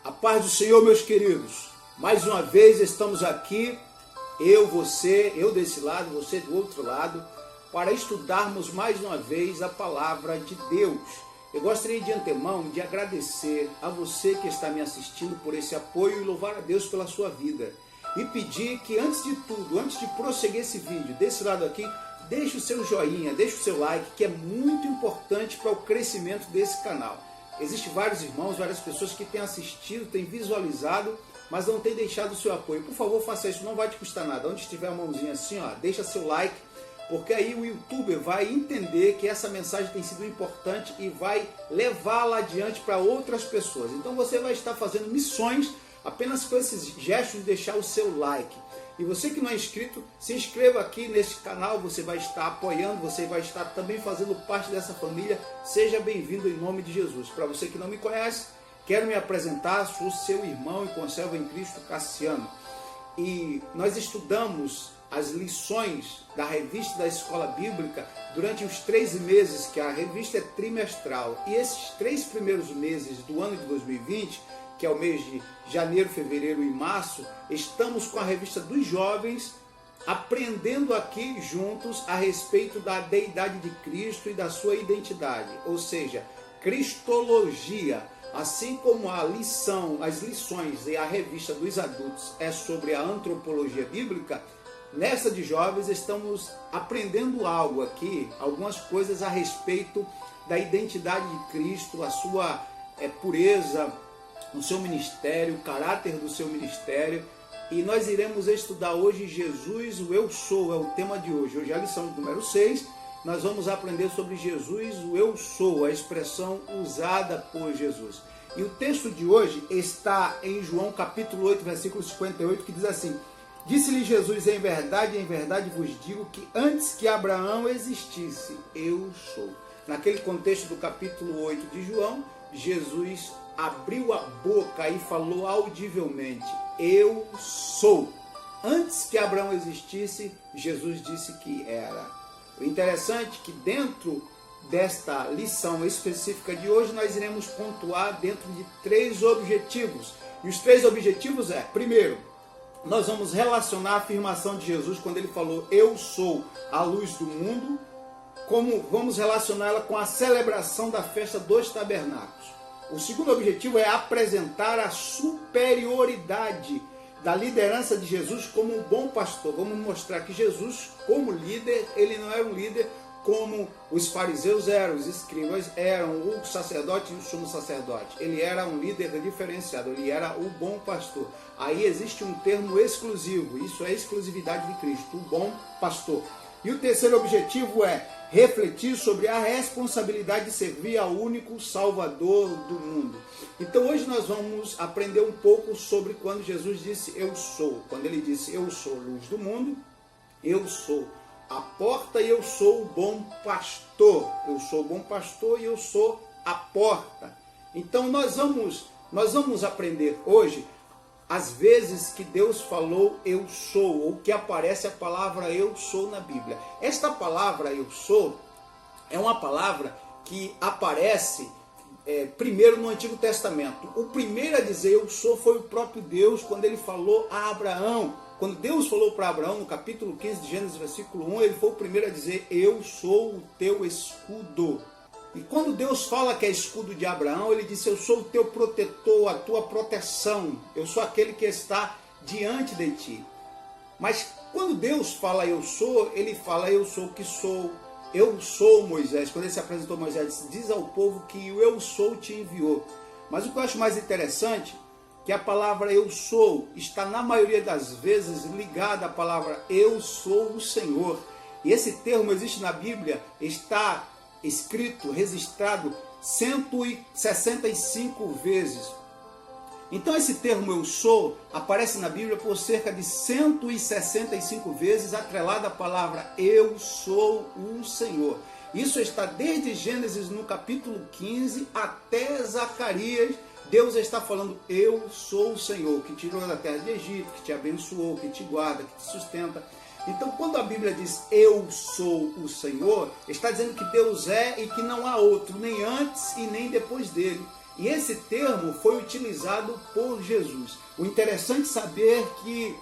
A paz do Senhor, meus queridos. Mais uma vez estamos aqui, eu, você, eu desse lado, você do outro lado, para estudarmos mais uma vez a palavra de Deus. Eu gostaria de antemão de agradecer a você que está me assistindo por esse apoio e louvar a Deus pela sua vida. E pedir que antes de tudo, antes de prosseguir esse vídeo, desse lado aqui, deixe o seu joinha, deixe o seu like, que é muito importante para o crescimento desse canal. Existem vários irmãos, várias pessoas que têm assistido, têm visualizado, mas não têm deixado o seu apoio. Por favor, faça isso, não vai te custar nada. Onde estiver a mãozinha assim, ó, deixa seu like, porque aí o YouTuber vai entender que essa mensagem tem sido importante e vai levá-la adiante para outras pessoas. Então você vai estar fazendo missões apenas com esses gestos de deixar o seu like. E você que não é inscrito, se inscreva aqui nesse canal, você vai estar apoiando, você vai estar também fazendo parte dessa família. Seja bem-vindo em nome de Jesus. Para você que não me conhece, quero me apresentar, sou seu irmão e conservo em Cristo, Cassiano. E nós estudamos as lições da revista da Escola Bíblica durante os 3 meses, que a revista é trimestral. E esses 3 primeiros meses do ano de 2020, que é o mês de janeiro, fevereiro e março, estamos com a revista dos jovens, aprendendo aqui juntos a respeito da deidade de Cristo e da sua identidade, ou seja, cristologia. Assim como a lição, as lições e a revista dos adultos é sobre a antropologia bíblica, nessa de jovens estamos aprendendo algo aqui, algumas coisas a respeito da identidade de Cristo, a sua pureza no seu ministério, o caráter do seu ministério. E nós iremos estudar hoje Jesus, o Eu Sou, é o tema de hoje. Hoje é a lição número 6, nós vamos aprender sobre Jesus, o Eu Sou, a expressão usada por Jesus. E o texto de hoje está em João capítulo 8, versículo 58, que diz assim: Disse-lhe Jesus, em verdade vos digo que antes que Abraão existisse, eu sou. Naquele contexto do capítulo 8 de João, Jesus abriu a boca e falou audivelmente: eu sou. Antes que Abraão existisse, Jesus disse que era. O interessante é que dentro desta lição específica de hoje, nós iremos pontuar dentro de 3 objetivos. E os 3 objetivos é, primeiro, nós vamos relacionar a afirmação de Jesus quando ele falou eu sou a luz do mundo, como vamos relacioná-la com a celebração da festa dos tabernáculos. O segundo objetivo é apresentar a superioridade da liderança de Jesus como um bom pastor. Vamos mostrar que Jesus, como líder, ele não é um líder como os fariseus eram, os escribas eram, o sacerdote e o sumo sacerdote. Ele era um líder diferenciado, ele era o bom pastor. Aí existe um termo exclusivo, isso é exclusividade de Cristo, o bom pastor. E o terceiro objetivo é refletir sobre a responsabilidade de servir ao único Salvador do mundo. Então hoje nós vamos aprender um pouco sobre quando Jesus disse eu sou. Quando ele disse eu sou luz do mundo, eu sou a porta e eu sou o bom pastor. Eu sou o bom pastor e eu sou a porta. Então nós vamos aprender hoje as vezes que Deus falou eu sou, ou que aparece a palavra eu sou na Bíblia. Esta palavra eu sou é uma palavra que aparece primeiro no Antigo Testamento. O primeiro a dizer eu sou foi o próprio Deus quando ele falou a Abraão. Quando Deus falou para Abraão no capítulo 15 de Gênesis, versículo 1, ele foi o primeiro a dizer eu sou o teu escudo. E quando Deus fala que é escudo de Abraão, ele disse, eu sou o teu protetor, a tua proteção. Eu sou aquele que está diante de ti. Mas quando Deus fala eu sou, ele fala eu sou o que sou. Eu sou Moisés. Quando ele se apresentou a Moisés, diz ao povo que o eu sou te enviou. Mas o que eu acho mais interessante, que a palavra eu sou está na maioria das vezes ligada à palavra eu sou o Senhor. E esse termo existe na Bíblia, está escrito, registrado 165 vezes. Então esse termo eu sou aparece na Bíblia por cerca de 165 vezes, atrelado à palavra eu sou o Senhor. Isso está desde Gênesis no capítulo 15 até Zacarias. Deus está falando, eu sou o Senhor, que tirou da terra de Egito, que te abençoou, que te guarda, que te sustenta. Então, quando a Bíblia diz, eu sou o Senhor, está dizendo que Deus é e que não há outro, nem antes e nem depois dele. E esse termo foi utilizado por Jesus. O interessante saber que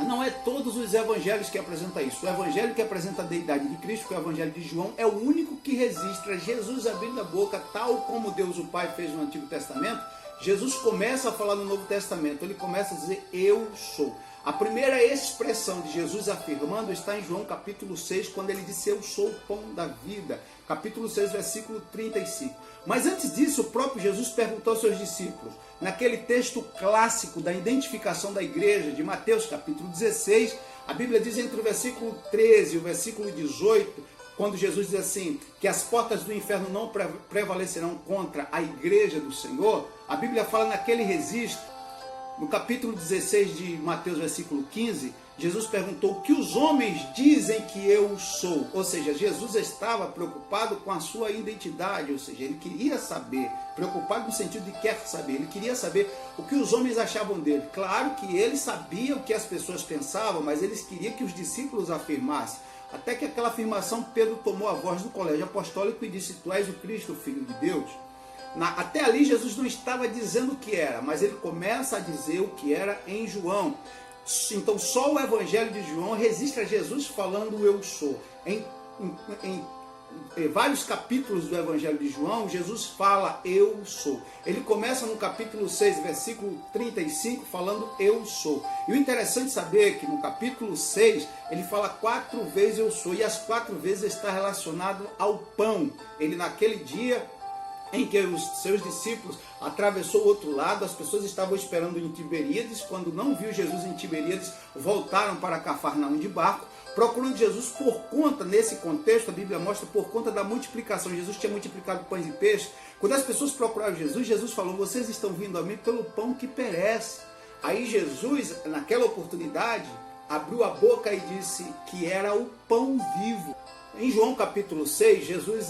não é todos os evangelhos que apresentam isso. O evangelho que apresenta a deidade de Cristo, que é o evangelho de João, é o único que registra Jesus abrindo a boca, tal como Deus o Pai fez no Antigo Testamento. Jesus começa a falar no Novo Testamento, ele começa a dizer, eu sou. A primeira expressão de Jesus afirmando está em João capítulo 6, quando ele disse, eu sou o pão da vida. Capítulo 6, versículo 35. Mas antes disso, o próprio Jesus perguntou aos seus discípulos, naquele texto clássico da identificação da igreja, de Mateus capítulo 16, a Bíblia diz entre o versículo 13 e o versículo 18, quando Jesus diz assim, que as portas do inferno não prevalecerão contra a igreja do Senhor, a Bíblia fala naquele registro, no capítulo 16 de Mateus, versículo 15, Jesus perguntou, o que os homens dizem que eu sou? Ou seja, Jesus estava preocupado com a sua identidade, ou seja, ele queria saber, preocupado no sentido de quer saber, ele queria saber o que os homens achavam dele. Claro que ele sabia o que as pessoas pensavam, mas eles queriam que os discípulos afirmassem. Até que aquela afirmação, Pedro tomou a voz do colégio apostólico e disse, tu és o Cristo, o Filho de Deus. Até ali Jesus não estava dizendo o que era, mas ele começa a dizer o que era em João. Então só o Evangelho de João registra Jesus falando eu sou. Em vários capítulos do Evangelho de João, Jesus fala eu sou. Ele começa no capítulo 6, versículo 35, falando eu sou. E o interessante saber que no capítulo 6, ele fala 4 vezes eu sou, e as 4 vezes está relacionado ao pão. Ele naquele dia em que os seus discípulos atravessou o outro lado, as pessoas estavam esperando em Tiberíades, quando não viu Jesus em Tiberíades, voltaram para Cafarnaum de barco, procurando Jesus por conta, nesse contexto, a Bíblia mostra, por conta da multiplicação. Jesus tinha multiplicado pães e peixes. Quando as pessoas procuraram Jesus, Jesus falou, vocês estão vindo a mim pelo pão que perece. Aí Jesus, naquela oportunidade, abriu a boca e disse que era o pão vivo. Em João capítulo 6, Jesus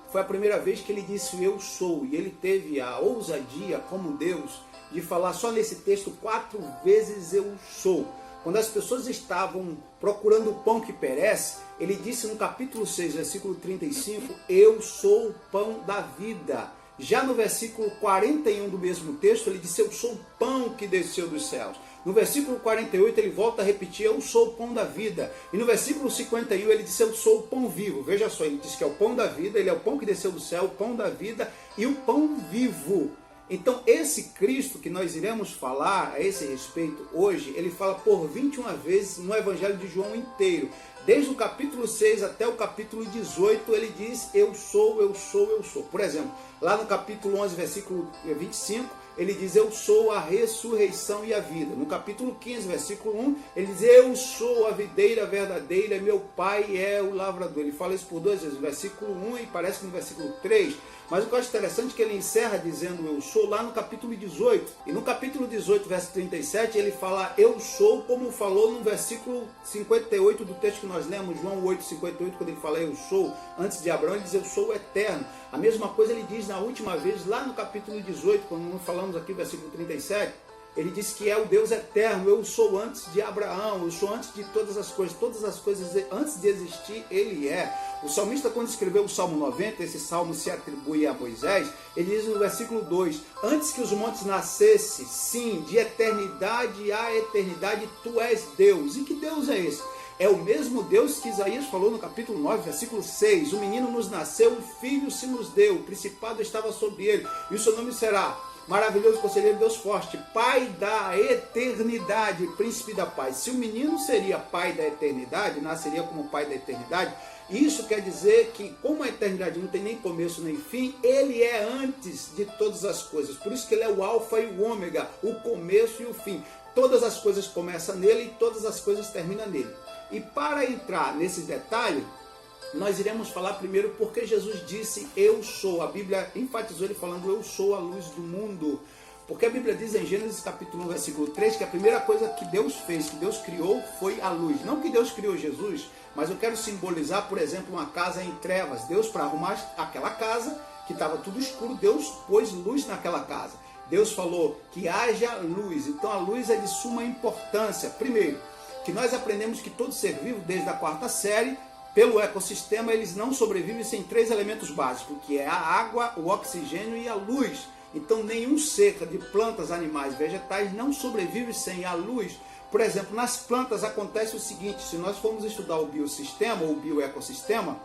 foi a primeira vez que ele disse eu sou, e ele teve a ousadia como Deus de falar só nesse texto 4 vezes eu sou. Quando as pessoas estavam procurando o pão que perece, ele disse no capítulo 6, versículo 35, eu sou o pão da vida. Já no versículo 41 do mesmo texto, ele disse eu sou o pão que desceu dos céus. No versículo 48 ele volta a repetir, eu sou o pão da vida. E no versículo 51 ele disse, eu sou o pão vivo. Veja só, ele diz que é o pão da vida, ele é o pão que desceu do céu, o pão da vida e o pão vivo. Então esse Cristo que nós iremos falar a esse respeito hoje, ele fala por 21 vezes no Evangelho de João inteiro. Desde o capítulo 6 até o capítulo 18, ele diz, eu sou, eu sou, eu sou. Por exemplo, lá no capítulo 11, versículo 25, ele diz, eu sou a ressurreição e a vida. No capítulo 15, versículo 1, ele diz, eu sou a videira verdadeira, meu pai é o lavrador. Ele fala isso por 2 vezes, no versículo 1 e parece que no versículo 3. Mas o que eu acho interessante é que ele encerra dizendo eu sou lá no capítulo 18. E no capítulo 18, verso 37, ele fala eu sou, como falou no versículo 58 do texto que nós lemos, João 8, 58, quando ele fala eu sou, antes de Abraão, ele diz eu sou o eterno. A mesma coisa ele diz na última vez, lá no capítulo 18, quando nós falamos aqui, versículo 37, ele diz que é o Deus eterno, eu sou antes de Abraão, eu sou antes de todas as coisas antes de existir, ele é. O salmista, quando escreveu o Salmo 90, esse salmo se atribui a Moisés, ele diz no versículo 2, antes que os montes nascessem, sim, de eternidade a eternidade, tu és Deus. E que Deus é esse? É o mesmo Deus que Isaías falou no capítulo 9, versículo 6, o menino nos nasceu, um filho se nos deu, o principado estava sobre ele, e o seu nome será maravilhoso conselheiro, Deus forte, pai da eternidade, príncipe da paz. Se o menino seria pai da eternidade, nasceria como pai da eternidade, isso quer dizer que como a eternidade não tem nem começo nem fim, ele é antes de todas as coisas. Por isso que ele é o alfa e o ômega, o começo e o fim. Todas as coisas começam nele e todas as coisas terminam nele. E para entrar nesse detalhe, nós iremos falar primeiro porque Jesus disse eu sou. A Bíblia enfatizou ele falando eu sou a luz do mundo. Porque a Bíblia diz em Gênesis capítulo 1, versículo 3, que a primeira coisa que Deus fez, que Deus criou, foi a luz. Não que Deus criou Jesus, mas eu quero simbolizar, por exemplo, uma casa em trevas. Deus, para arrumar aquela casa, que estava tudo escuro, Deus pôs luz naquela casa. Deus falou que haja luz. Então a luz é de suma importância. Primeiro, que nós aprendemos que todo ser vivo, desde a 4ª série, pelo ecossistema, eles não sobrevivem sem 3 elementos básicos, que é a água, o oxigênio e a luz. Então nenhum ser de plantas, animais, vegetais não sobrevive sem a luz. Por exemplo, nas plantas acontece o seguinte: se nós formos estudar o biossistema ou o bioecossistema,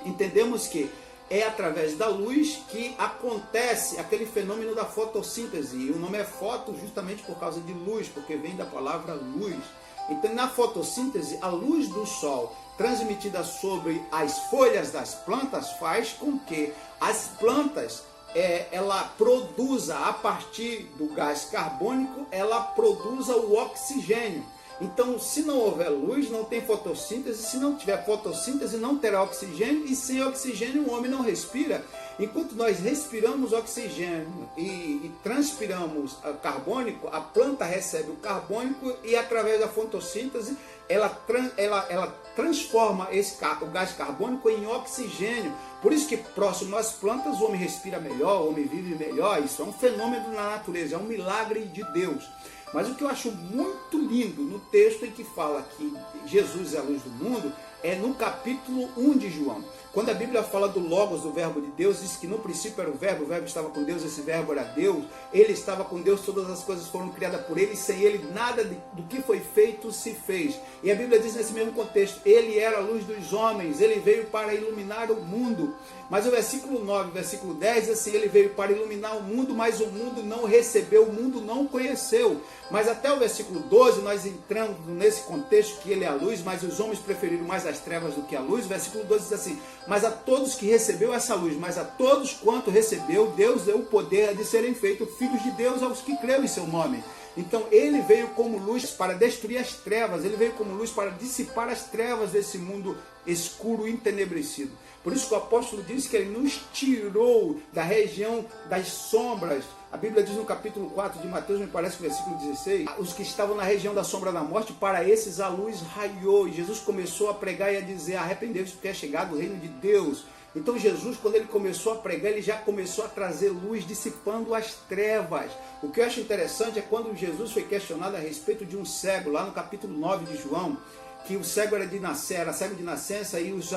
entendemos que é através da luz que acontece aquele fenômeno da fotossíntese. E o nome é foto justamente por causa de luz, porque vem da palavra luz. Então, na fotossíntese, a luz do sol transmitida sobre as folhas das plantas faz com que as plantas ela produza, a partir do gás carbônico, ela produza o oxigênio. Então, se não houver luz, não tem fotossíntese. Se não tiver fotossíntese, não terá oxigênio. E sem oxigênio, o homem não respira. Enquanto nós respiramos oxigênio e transpiramos carbônico, a planta recebe o carbônico e, através da fotossíntese, ela transforma o gás carbônico em oxigênio. Por isso que, próximo às plantas, o homem respira melhor, o homem vive melhor. Isso é um fenômeno na natureza, é um milagre de Deus. Mas o que eu acho muito lindo no texto em que fala que Jesus é a luz do mundo é no capítulo 1 de João. Quando a Bíblia fala do Logos, do verbo de Deus, diz que no princípio era o verbo estava com Deus, esse verbo era Deus, ele estava com Deus, todas as coisas foram criadas por ele, e sem ele nada do que foi feito se fez. E a Bíblia diz nesse mesmo contexto, ele era a luz dos homens, ele veio para iluminar o mundo. Mas o versículo 9, o versículo 10 diz assim, ele veio para iluminar o mundo, mas o mundo não recebeu, o mundo não conheceu. Mas até o versículo 12, nós entramos nesse contexto que ele é a luz, mas os homens preferiram mais as trevas do que a luz. O versículo 12 diz assim, mas a todos que recebeu essa luz, mas a todos quanto recebeu, Deus deu o poder de serem feitos filhos de Deus aos que creram em seu nome. Então ele veio como luz para destruir as trevas, ele veio como luz para dissipar as trevas desse mundo escuro e entenebrecido. Por isso que o apóstolo diz que ele nos tirou da região das sombras. A Bíblia diz no capítulo 4 de Mateus, me parece que versículo 16, os que estavam na região da sombra da morte, para esses a luz raiou. E Jesus começou a pregar e a dizer, arrependei-vos porque é chegado o reino de Deus. Então Jesus, quando ele começou a pregar, ele já começou a trazer luz, dissipando as trevas. O que eu acho interessante é quando Jesus foi questionado a respeito de um cego, lá no capítulo 9 de João, que o cego era cego de nascença, e os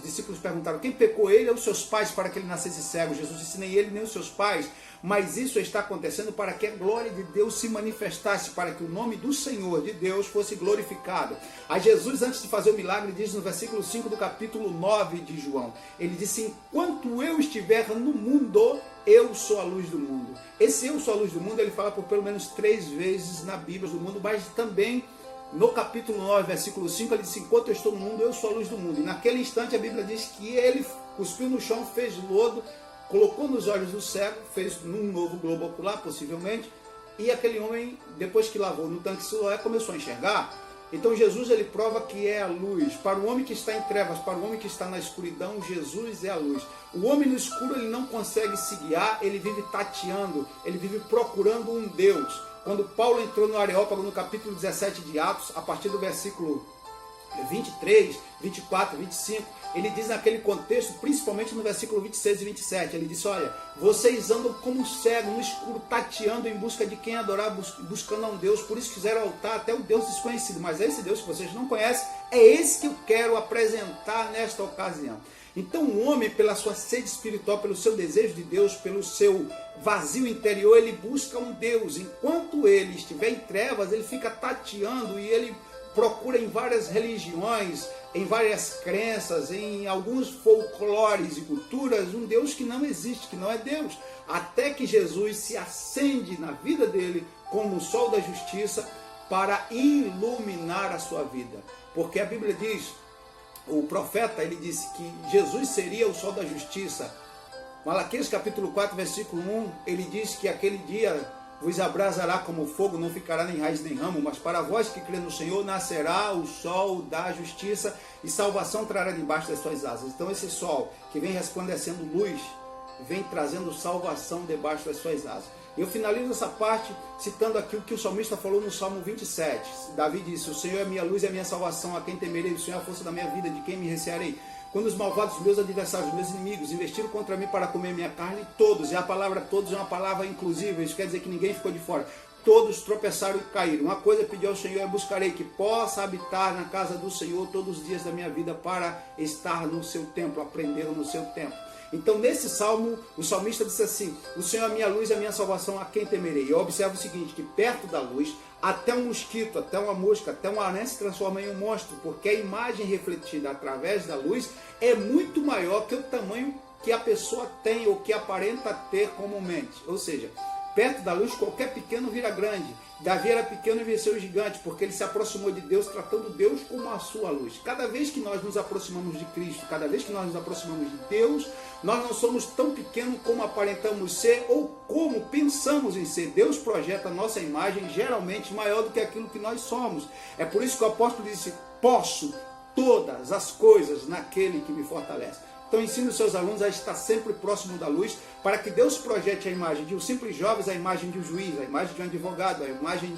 discípulos perguntaram, quem pecou, ele ou os seus pais para que ele nascesse cego? Jesus disse, nem ele nem os seus pais, mas isso está acontecendo para que a glória de Deus se manifestasse, para que o nome do Senhor, de Deus, fosse glorificado. A Jesus, antes de fazer o milagre, diz no versículo 5 do capítulo 9 de João, ele disse, enquanto eu estiver no mundo, eu sou a luz do mundo. Esse eu sou a luz do mundo, ele fala por pelo menos 3 vezes na Bíblia do mundo, mas também no capítulo 9, versículo 5, ele diz, enquanto eu estou no mundo, eu sou a luz do mundo. E naquele instante a Bíblia diz que ele cuspiu no chão, fez lodo, colocou nos olhos do cego, fez num novo globo ocular, possivelmente, e aquele homem, depois que lavou no tanque Siloé, começou a enxergar. Então Jesus, ele prova que é a luz. Para o homem que está em trevas, para o homem que está na escuridão, Jesus é a luz. O homem no escuro, ele não consegue se guiar, ele vive tateando, ele vive procurando um Deus. Quando Paulo entrou no Areópago, no capítulo 17 de Atos, a partir do versículo 23, 24, 25, ele diz naquele contexto, principalmente no versículo 26 e 27, ele disse, olha, vocês andam como cegos no escuro, tateando em busca de quem adorar, buscando a um Deus, por isso fizeram altar até o Deus desconhecido, mas esse Deus que vocês não conhecem, é esse que eu quero apresentar nesta ocasião. Então o homem, pela sua sede espiritual, pelo seu desejo de Deus, pelo seu vazio interior, ele busca um Deus. Enquanto ele estiver em trevas, ele fica tateando e ele procura em várias religiões, em várias crenças, em alguns folclores e culturas, um Deus que não existe, que não é Deus. Até que Jesus se acende na vida dele como o sol da justiça para iluminar a sua vida. Porque a Bíblia diz, o profeta, ele disse que Jesus seria o sol da justiça. Malaquias capítulo 4, versículo 1, ele diz que aquele dia vos abrasará como fogo, não ficará nem raiz nem ramo, mas para vós que crê no Senhor nascerá o sol da justiça e salvação trará debaixo das suas asas. Então esse sol que vem resplandecendo luz, vem trazendo salvação debaixo das suas asas. Eu finalizo essa parte citando aqui o que o salmista falou no Salmo 27. Davi disse, o Senhor é a minha luz e a minha salvação, a quem temerei, o Senhor é a força da minha vida, de quem me recearei. Quando os malvados, meus adversários, meus inimigos, investiram contra mim para comer minha carne, todos, e a palavra todos é uma palavra inclusiva, isso quer dizer que ninguém ficou de fora, todos tropeçaram e caíram. Uma coisa pedi ao Senhor, eu buscarei, que possa habitar na casa do Senhor todos os dias da minha vida, para estar no seu templo, aprender no seu templo. Então, nesse salmo, o salmista disse assim: o Senhor é a minha luz e a minha salvação, a quem temerei? Eu observo o seguinte, que perto da luz, até um mosquito, até uma mosca, até uma aranha se transforma em um monstro, porque a imagem refletida através da luz é muito maior que o tamanho que a pessoa tem ou que aparenta ter comumente. Ou seja, perto da luz, qualquer pequeno vira grande. Davi era pequeno e venceu o gigante, porque ele se aproximou de Deus, tratando Deus como a sua luz. Cada vez que nós nos aproximamos de Cristo, cada vez que nós nos aproximamos de Deus, nós não somos tão pequenos como aparentamos ser ou como pensamos em ser. Deus projeta a nossa imagem geralmente maior do que aquilo que nós somos. É por isso que o apóstolo disse: posso todas as coisas naquele que me fortalece. Então ensine os seus alunos a estar sempre próximo da luz, para que Deus projete a imagem de um simples jovem, a imagem de um juiz, a imagem de um advogado, a imagem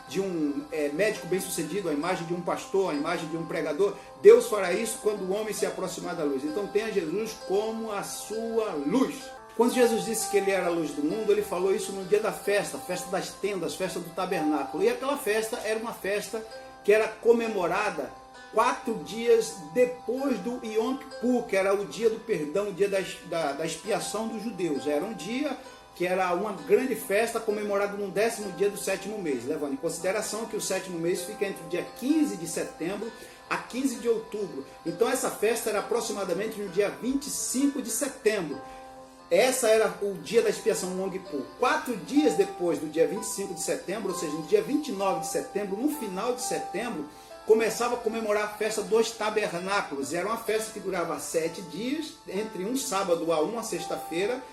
de um médico bem-sucedido, a imagem de um pastor, a imagem de um pregador. Deus fará isso quando o homem se aproximar da luz. Então tenha Jesus como a sua luz. Quando Jesus disse que ele era a luz do mundo, ele falou isso no dia da festa, festa das tendas, festa do tabernáculo. E aquela festa era uma festa que era comemorada 4 dias depois do Yom Kippur, que era o dia do perdão, o dia da expiação dos judeus. Era um dia que era uma grande festa comemorada no 10º dia do 7º mês, levando em consideração que o 7º mês fica entre o dia 15 de setembro a 15 de outubro. Então essa festa era aproximadamente no dia 25 de setembro. Essa era o dia da expiação do Yom Kippur. 4 dias depois do dia 25 de setembro, ou seja, no dia 29 de setembro, no final de setembro, começava a comemorar a festa dos tabernáculos. Era uma festa que durava 7 dias, entre um sábado a uma sexta-feira.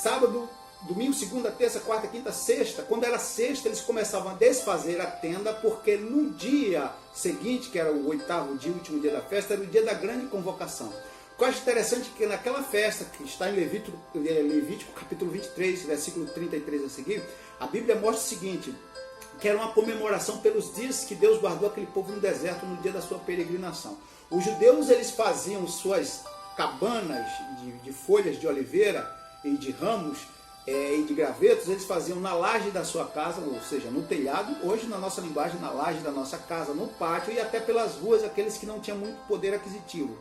Sábado, domingo, segunda, terça, quarta, quinta, sexta. Quando era sexta, eles começavam a desfazer a tenda, porque no dia seguinte, que era o 8º dia, o último dia da festa, era o dia da grande convocação. O que eu acho interessante é que naquela festa, que está em Levítico capítulo 23, versículo 33 a seguir, a Bíblia mostra o seguinte: que era uma comemoração pelos dias que Deus guardou aquele povo no deserto no dia da sua peregrinação. Os judeus, eles faziam suas cabanas de folhas de oliveira e de ramos e de gravetos, eles faziam na laje da sua casa, ou seja, no telhado, hoje na nossa linguagem, na laje da nossa casa, no pátio e até pelas ruas, aqueles que não tinham muito poder aquisitivo.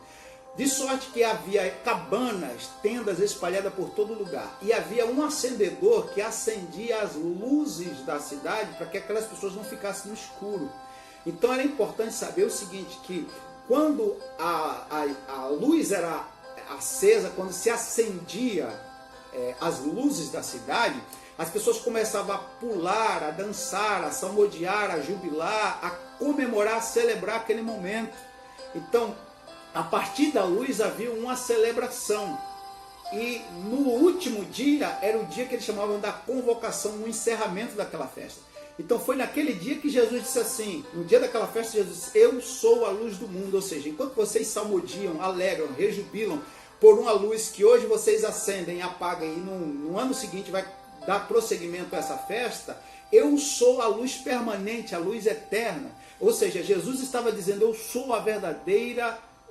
De sorte que havia cabanas, tendas espalhadas por todo lugar. E havia um acendedor que acendia as luzes da cidade para que aquelas pessoas não ficassem no escuro. Então era importante saber o seguinte, que quando a luz era acesa, quando se acendia as luzes da cidade, as pessoas começavam a pular, a dançar, a salmodiar, a jubilar, a comemorar, a celebrar aquele momento. Então, a partir da luz havia uma celebração. E no último dia, era o dia que eles chamavam da convocação, no encerramento daquela festa. Então foi naquele dia que Jesus disse assim, no dia daquela festa, Jesus disse: eu sou a luz do mundo. Ou seja, enquanto vocês salmodiam, alegram, rejubilam por uma luz que hoje vocês acendem, apagam e no ano seguinte vai dar prosseguimento a essa festa, eu sou a luz permanente, a luz eterna. Ou seja, Jesus estava dizendo: eu sou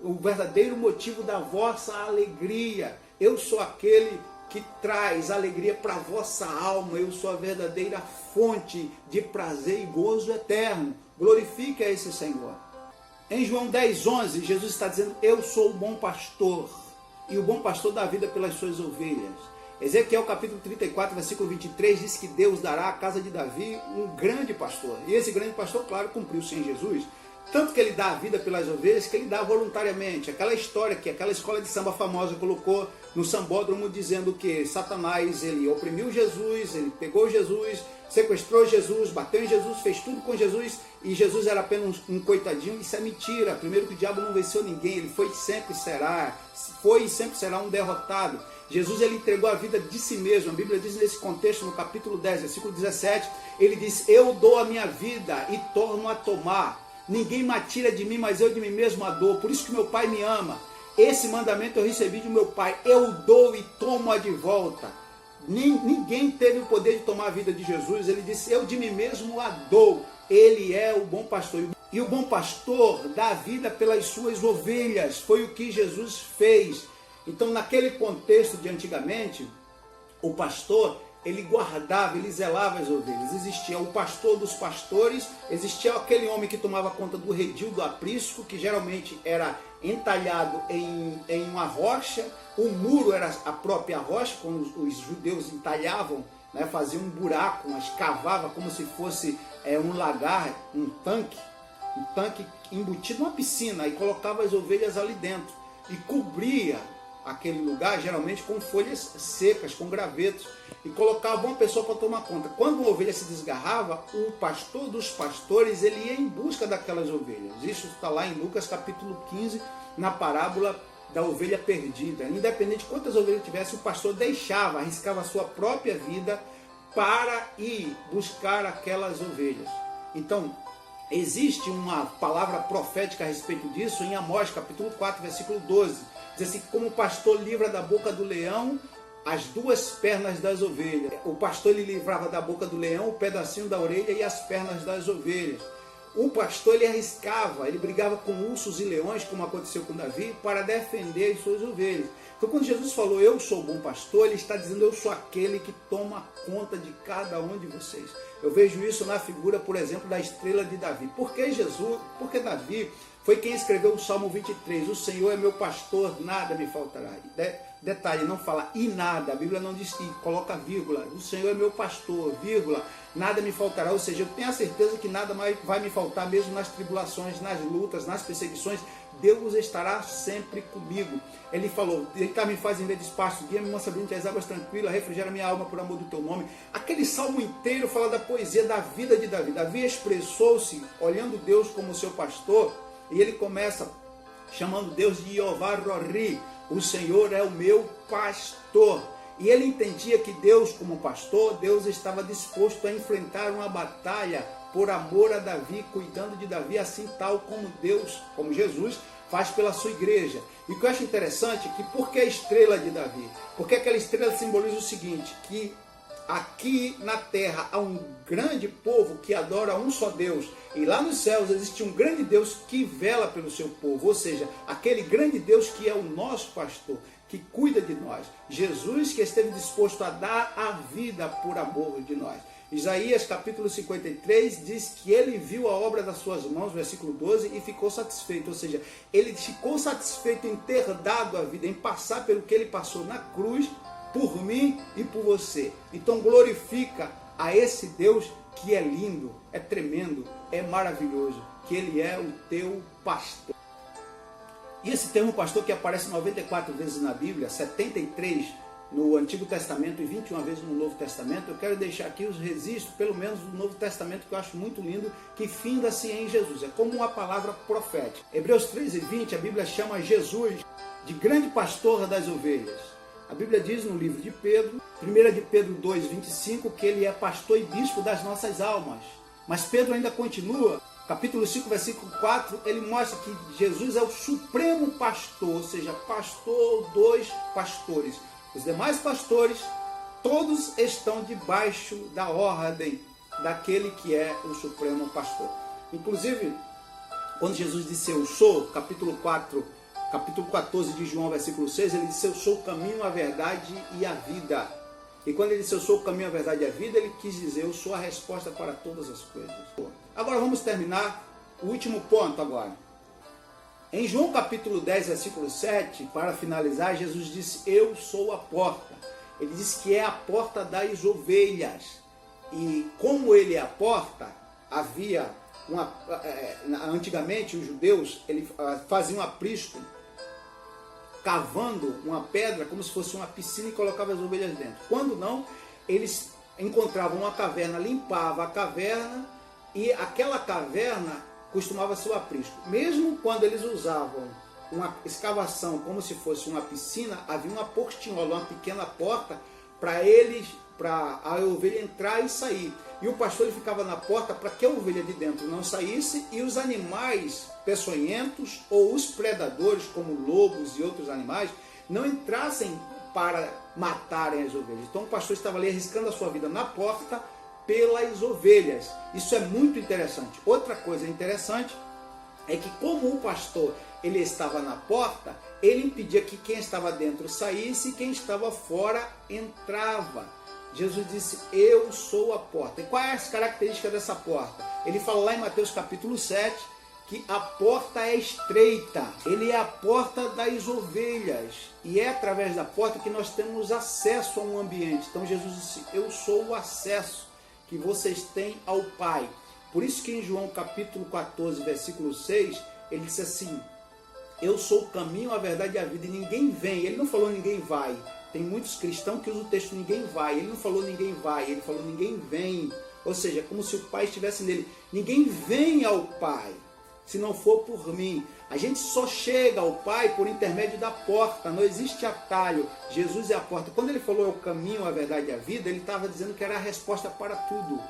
o verdadeiro motivo da vossa alegria. Eu sou aquele que traz alegria para a vossa alma. Eu sou a verdadeira fonte de prazer e gozo eterno. Glorifique a esse Senhor. Em João 10:11, Jesus está dizendo: eu sou o bom pastor, e o bom pastor dá vida pelas suas ovelhas. Ezequiel capítulo 34, versículo 23, diz que Deus dará à casa de Davi um grande pastor. E esse grande pastor, claro, cumpriu-se em Jesus. Tanto que ele dá a vida pelas ovelhas, que ele dá voluntariamente. Aquela história que aquela escola de samba famosa colocou no sambódromo, dizendo que Satanás, ele oprimiu Jesus, ele pegou Jesus, sequestrou Jesus, bateu em Jesus, fez tudo com Jesus, e Jesus era apenas um coitadinho. Isso é mentira. Primeiro que o diabo não venceu ninguém, ele foi e sempre será um derrotado. Jesus, ele entregou a vida de si mesmo. A Bíblia diz nesse contexto, no capítulo 10, versículo 17, ele diz: eu dou a minha vida e torno a tomar. Ninguém me tira de mim, mas eu de mim mesmo a dou. Por isso que meu Pai me ama. Esse mandamento eu recebi de meu Pai. Eu dou e tomo-a de volta. Ninguém teve o poder de tomar a vida de Jesus. Ele disse: eu de mim mesmo a dou. Ele é o bom pastor. E o bom pastor dá a vida pelas suas ovelhas. Foi o que Jesus fez. Então, naquele contexto de antigamente, o pastor, ele guardava, ele zelava as ovelhas. Existia o pastor dos pastores, existia aquele homem que tomava conta do redil, do aprisco, que geralmente era entalhado em uma rocha. O muro era a própria rocha, quando os judeus entalhavam, né, faziam um buraco, mas cavava como se fosse um lagar, um tanque embutido numa piscina, e colocava as ovelhas ali dentro e cobria aquele lugar geralmente com folhas secas, com gravetos, e colocava uma pessoa para tomar conta. Quando uma ovelha se desgarrava, o pastor dos pastores ele ia em busca daquelas ovelhas. Isso está lá em Lucas capítulo 15, na parábola da ovelha perdida. Independente de quantas ovelhas tivesse, o pastor deixava, arriscava a sua própria vida para ir buscar aquelas ovelhas. Então, existe uma palavra profética a respeito disso em Amós capítulo 4, versículo 12. Diz assim: como o pastor livra da boca do leão as duas pernas das ovelhas. O pastor ele livrava da boca do leão o pedacinho da orelha e as pernas das ovelhas. O pastor ele arriscava, ele brigava com ursos e leões, como aconteceu com Davi, para defender as suas ovelhas. Então quando Jesus falou, eu sou o bom pastor, ele está dizendo, eu sou aquele que toma conta de cada um de vocês. Eu vejo isso na figura, por exemplo, da estrela de Davi. Por que Jesus? Porque Davi foi quem escreveu o Salmo 23, o Senhor é meu pastor, nada me faltará. Detalhe, não fala e nada, a Bíblia não diz e, coloca vírgula, o Senhor é meu pastor, vírgula, nada me faltará, ou seja, eu tenho a certeza que nada mais vai me faltar, mesmo nas tribulações, nas lutas, nas perseguições, Deus estará sempre comigo. Ele falou, deitar-me faz em verde espaço, guia-me mansa brinde as águas tranquilas, refrigera minha alma por amor do teu nome. Aquele salmo inteiro fala da poesia da vida de Davi. Davi expressou-se olhando Deus como seu pastor, e ele começa chamando Deus de Jeová Rori, o Senhor é o meu pastor. E ele entendia que Deus, como pastor, Deus estava disposto a enfrentar uma batalha por amor a Davi, cuidando de Davi, assim tal como Deus, como Jesus, faz pela sua igreja. E o que eu acho interessante é que, por que a estrela de Davi? Porque aquela estrela simboliza o seguinte, que aqui na terra há um grande povo que adora um só Deus, e lá nos céus existe um grande Deus que vela pelo seu povo, ou seja, aquele grande Deus que é o nosso pastor, que cuida de nós. Jesus que esteve disposto a dar a vida por amor de nós. Isaías capítulo 53 diz que ele viu a obra das suas mãos, versículo 12, e ficou satisfeito, ou seja, ele ficou satisfeito em ter dado a vida, em passar pelo que ele passou na cruz, por mim e por você. Então glorifica a esse Deus que é lindo, é tremendo, é maravilhoso, que ele é o teu pastor. E esse termo pastor que aparece 94 vezes na Bíblia, 73 no Antigo Testamento e 21 vezes no Novo Testamento, eu quero deixar aqui os registros, pelo menos do Novo Testamento, que eu acho muito lindo, que finda-se em Jesus. É como uma palavra profética. Hebreus 13:20, a Bíblia chama Jesus de grande pastor das ovelhas. A Bíblia diz no livro de Pedro, 1 de Pedro 2:25, que ele é pastor e bispo das nossas almas. Mas Pedro ainda continua, capítulo 5, versículo 4, ele mostra que Jesus é o supremo pastor, ou seja, pastor dos pastores. Os demais pastores, todos estão debaixo da ordem daquele que é o supremo pastor. Inclusive, quando Jesus disse eu sou, capítulo 14 de João, versículo 6, ele disse eu sou o caminho, a verdade e a vida. E quando ele disse eu sou o caminho, a verdade e a vida, ele quis dizer eu sou a resposta para todas as coisas. Agora vamos terminar o último ponto agora. Em João capítulo 10, versículo 7, para finalizar, Jesus disse, eu sou a porta. Ele disse que é a porta das ovelhas. E como ele é a porta, havia antigamente os judeus faziam um aprisco, cavando uma pedra como se fosse uma piscina e colocavam as ovelhas dentro. Quando não, eles encontravam uma caverna, limpavam a caverna e aquela caverna costumava ser o aprisco. Mesmo quando eles usavam uma escavação como se fosse uma piscina, havia uma portinhola, uma pequena porta para a ovelha entrar e sair. E o pastor ele ficava na porta para que a ovelha de dentro não saísse e os animais peçonhentos ou os predadores, como lobos e outros animais, não entrassem para matarem as ovelhas. Então o pastor estava ali arriscando a sua vida na porta pelas ovelhas. Isso é muito interessante. Outra coisa interessante é que como o pastor ele estava na porta, ele impedia que quem estava dentro saísse e quem estava fora entrava. Jesus disse, eu sou a porta. E qual é a característica dessa porta? Ele fala lá em Mateus capítulo 7, que a porta é estreita. Ele é a porta das ovelhas. E é através da porta que nós temos acesso a um ambiente. Então Jesus disse, eu sou o acesso que vocês têm ao Pai. Por isso que em João capítulo 14, versículo 6, ele disse assim, eu sou o caminho, a verdade e a vida, e ninguém vem. Ele não falou ninguém vai. Tem muitos cristãos que usam o texto ninguém vai. Ele não falou ninguém vai, ele falou ninguém vem. Ou seja, como se o Pai estivesse nele. Ninguém vem ao Pai se não for por mim. A gente só chega ao Pai por intermédio da porta. Não existe atalho. Jesus é a porta. Quando ele falou é o caminho, a verdade e a vida, ele estava dizendo que era a resposta para tudo.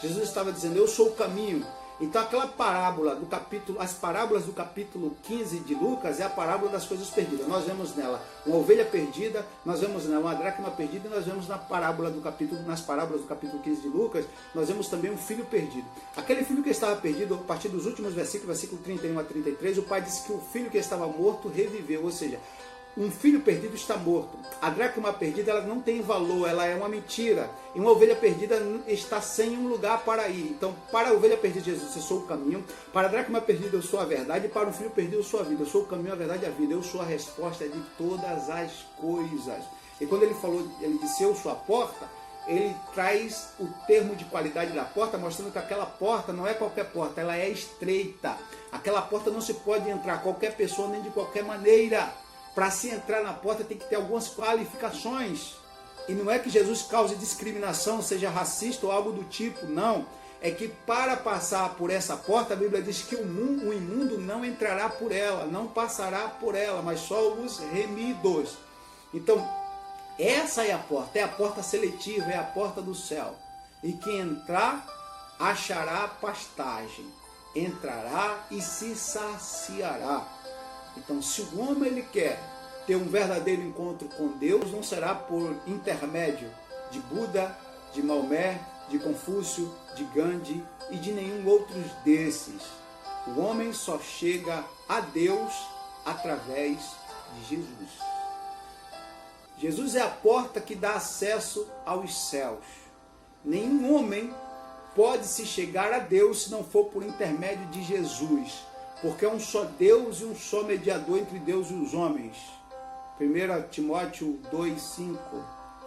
Jesus estava dizendo, eu sou o caminho. Então aquela parábola do capítulo, as parábolas do capítulo 15 de Lucas é a parábola das coisas perdidas. Nós vemos nela uma ovelha perdida, nós vemos nela uma dracma perdida, e nós vemos nas parábolas do capítulo 15 de Lucas, nós vemos também um filho perdido. Aquele filho que estava perdido, a partir dos últimos versículos, versículo 31 a 33, o pai disse que o filho que estava morto reviveu, ou seja, um filho perdido está morto. A dracma perdida, ela não tem valor, ela é uma mentira. E uma ovelha perdida está sem um lugar para ir. Então, para a ovelha perdida, Jesus, eu sou o caminho. Para a dracma perdida, eu sou a verdade. E para o filho perdido, eu sou a vida. Eu sou o caminho, a verdade e a vida. Eu sou a resposta de todas as coisas. E quando ele falou, ele disse, eu sou a porta, ele traz o termo de qualidade da porta, mostrando que aquela porta não é qualquer porta, ela é estreita. Aquela porta não se pode entrar qualquer pessoa, nem de qualquer maneira. Para se entrar na porta tem que ter algumas qualificações. E não é que Jesus cause discriminação, seja racista ou algo do tipo, não. É que para passar por essa porta, a Bíblia diz que o imundo não entrará por ela, não passará por ela, mas só os remidos. Então, essa é a porta seletiva, é a porta do céu. E quem entrar, achará pastagem, entrará e se saciará. Então, se o homem ele quer ter um verdadeiro encontro com Deus, não será por intermédio de Buda, de Maomé, de Confúcio, de Gandhi e de nenhum outro desses. O homem só chega a Deus através de Jesus. Jesus é a porta que dá acesso aos céus. Nenhum homem pode se chegar a Deus se não for por intermédio de Jesus. Porque é um só Deus e um só mediador entre Deus e os homens. 1 Timóteo 2,5.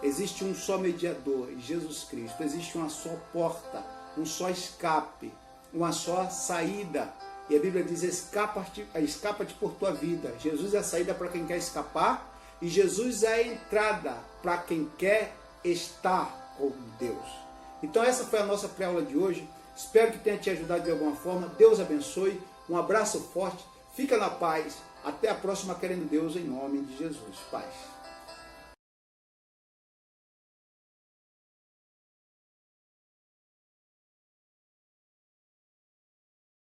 Existe um só mediador, Jesus Cristo. Existe uma só porta, um só escape, uma só saída. E a Bíblia diz, escapa-te por tua vida. Jesus é a saída para quem quer escapar e Jesus é a entrada para quem quer estar com Deus. Então essa foi a nossa pré-aula de hoje. Espero que tenha te ajudado de alguma forma. Deus abençoe. Um abraço forte, fica na paz, até a próxima, querendo Deus, em nome de Jesus. Paz.